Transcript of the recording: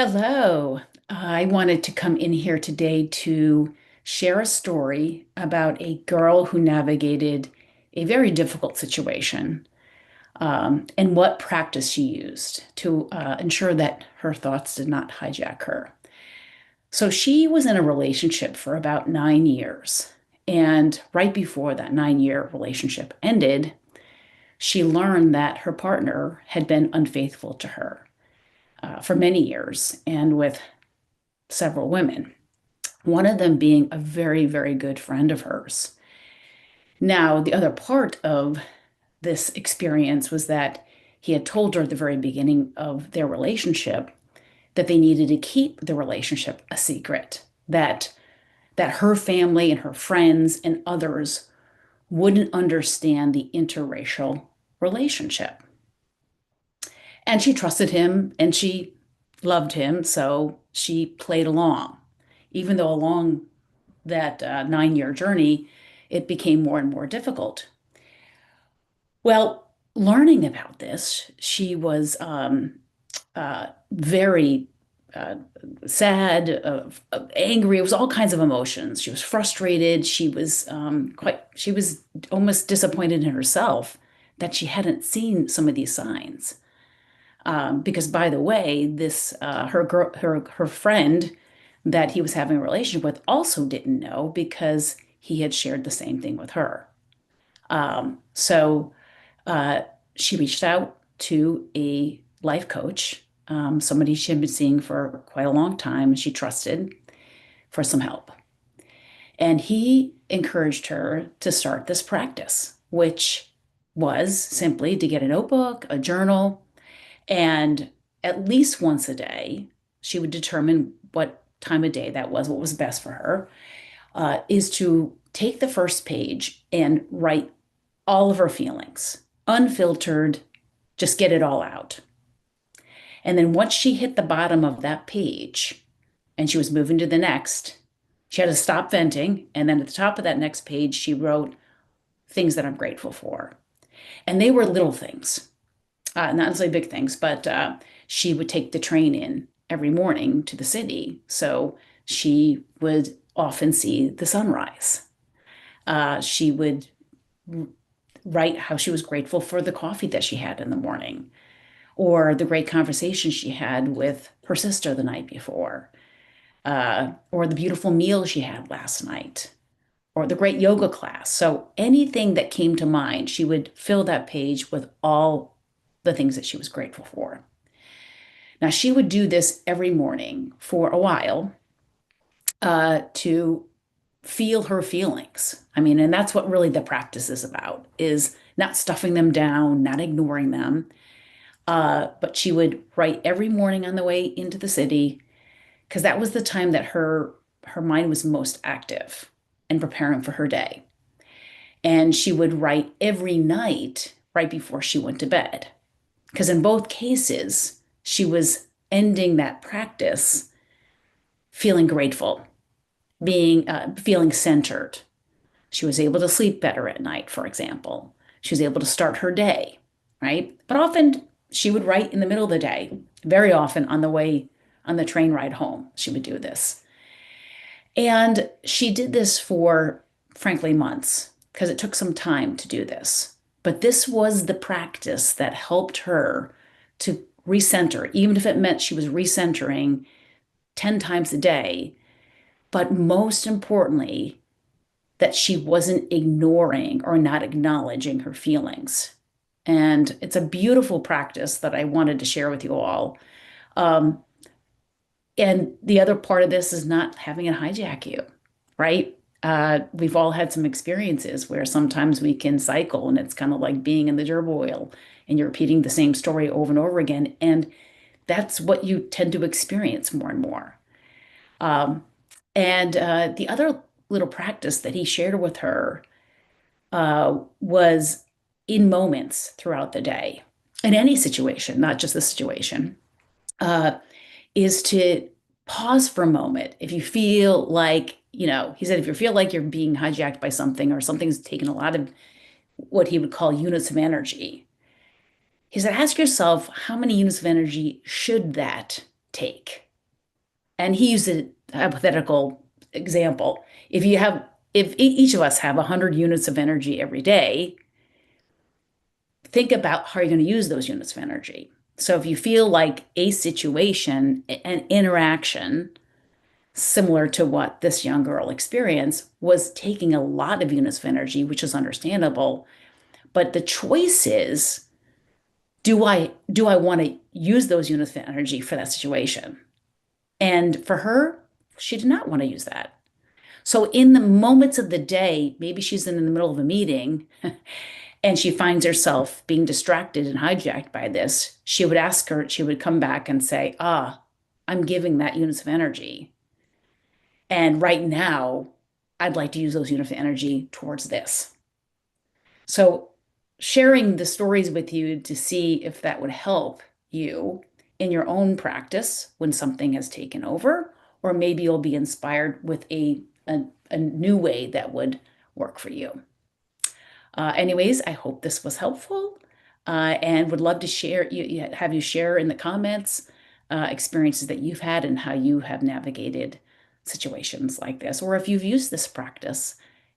Hello. I wanted to come in here today to share a story about a girl who navigated a very difficult situation, and what practice she used to ensure that her thoughts did not hijack her. So she was in a relationship for about 9 years. And right before that 9 year relationship ended, she learned that her partner had been unfaithful to her for many years and with several women, one of them being a very, very good friend of hers. Now, the other part of this experience was that he had told her at the very beginning of their relationship that they needed to keep the relationship a secret, that her family and her friends and others wouldn't understand the interracial relationship. And she trusted him and she loved him, so she played along. Even though along that 9 year journey, it became more and more difficult. Well, learning about this, she was very uh, sad, angry. It was all kinds of emotions. She was frustrated. She was almost disappointed in herself that she hadn't seen some of these signs. Because by the way, her friend that he was having a relationship with also didn't know because he had shared the same thing with her. So uh, she reached out to a life coach, somebody she had been seeing for quite a long time, and she trusted for some help. And he encouraged her to start this practice, which was simply to get a notebook, a journal, and at least once a day, she would determine what time of day that was, what was best for her, is to take the first page and write all of her feelings, unfiltered, just get it all out. And then once she hit the bottom of that page and she was moving to the next, she had to stop venting. And then at the top of that next page, she wrote things that I'm grateful for. And they were little things, not necessarily big things, but she would take the train in every morning to the city. So she would often see the sunrise. She would write how she was grateful for the coffee that she had in the morning, or the great conversation she had with her sister the night before, or the beautiful meal she had last night, or the great yoga class. So anything that came to mind, she would fill that page with all the things that she was grateful for. Now, she would do this every morning for a while to feel her feelings. I mean, and that's what really the practice is about, is not stuffing them down, not ignoring them. But she would write every morning on the way into the city because that was the time that her mind was most active and preparing for her day. And she would write every night right before she went to bed. Because in both cases, she was ending that practice feeling grateful, feeling centered. She was able to sleep better at night, for example. She was able to start her day, right? But often she would write in the middle of the day, very often on the way on the train ride home, she would do this. And she did this for, frankly, months because it took some time to do this. But this was the practice that helped her to recenter, even if it meant she was recentering 10 times a day. But most importantly, that she wasn't ignoring or not acknowledging her feelings. And it's a beautiful practice that I wanted to share with you all. Um, and the other part of this is not having it hijack you, right? We've all had some experiences where sometimes we can cycle and it's kind of like being in the gerbil wheel and you're repeating the same story over and over again. And that's what you tend to experience more and more. Um, and the other little practice that he shared with her was in moments throughout the day, in any situation, not just the situation, uh, is to pause for a moment. If you feel like, he said, if you feel like you're being hijacked by something or something's taken a lot of what he would call units of energy, he said, ask yourself, how many units of energy should that take? And he used a hypothetical example. If you have, if each of us have 100 units of energy every day, think about how you're going to use those units of energy. So if you feel like a situation, an interaction similar to what this young girl experienced was taking a lot of units of energy, which is understandable, but the choice is, do I want to use those units of energy for that situation? And for her, she did not want to use that. So in the moments of the day, maybe she's in the middle of a meeting and she finds herself being distracted and hijacked by this, she would come back and say, I'm giving that units of energy. And right now, I'd like to use those units of energy towards this. So sharing the stories with you to see if that would help you in your own practice when something has taken over, or maybe you'll be inspired with a new way that would work for you. Anyways, I hope this was helpful, and would love to have you share in the comments experiences that you've had and how you have navigated situations like this, or if you've used this practice.